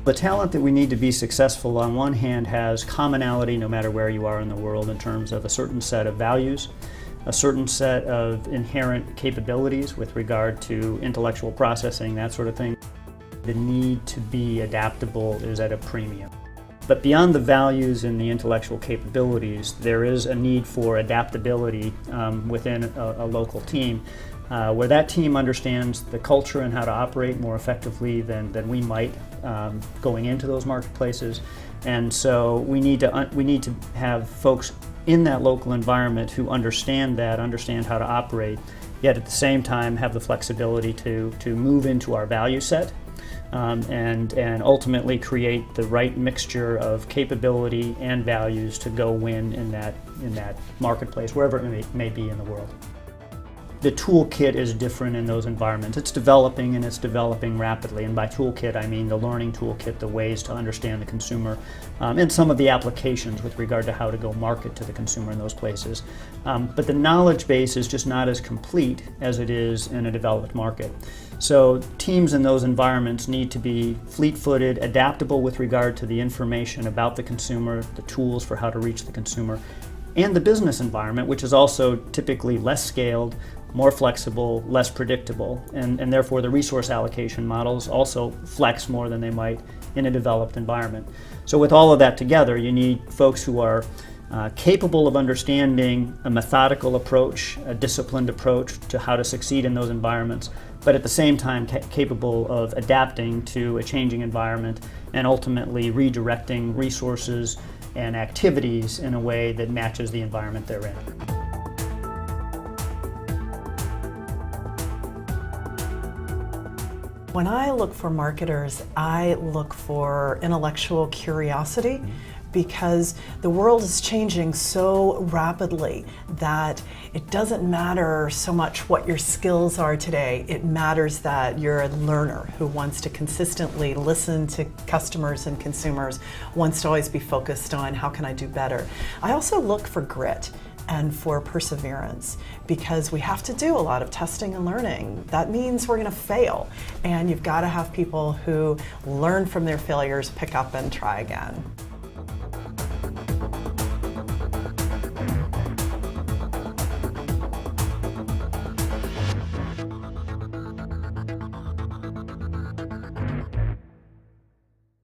The talent that we need to be successful on one hand has commonality no matter where you are in the world in terms of a certain set of values, a certain set of inherent capabilities with regard to intellectual processing, that sort of thing. The need to be adaptable is at a premium. But beyond the values and the intellectual capabilities, there is a need for adaptability within a local team where that team understands the culture and how to operate more effectively than we might going into those marketplaces. And so we need to have folks in that local environment who understand that, understand how to operate, yet at the same time have the flexibility to move into our value set and ultimately create the right mixture of capability and values to go win in that marketplace, wherever it may be in the world. The toolkit is different in those environments. It's developing, and it's developing rapidly. And by toolkit, I mean the learning toolkit, the ways to understand the consumer, and some of the applications with regard to how to go market to the consumer in those places. But the knowledge base is just not as complete as it is in a developed market. So teams in those environments need to be fleet-footed, adaptable with regard to the information about the consumer, the tools for how to reach the consumer, and the business environment, which is also typically less scaled, more flexible, less predictable, and therefore the resource allocation models also flex more than they might in a developed environment. So with all of that together, you need folks who are capable of understanding a methodical approach, a disciplined approach to how to succeed in those environments, but at the same time capable of adapting to a changing environment and ultimately redirecting resources and activities in a way that matches the environment they're in. When I look for marketers, I look for intellectual curiosity because the world is changing so rapidly that it doesn't matter so much what your skills are today. It matters that you're a learner who wants to consistently listen to customers and consumers, wants to always be focused on how can I do better. I also look for grit and for perseverance because we have to do a lot of testing and learning. That means we're going to fail, and you've got to have people who learn from their failures, pick up and try again.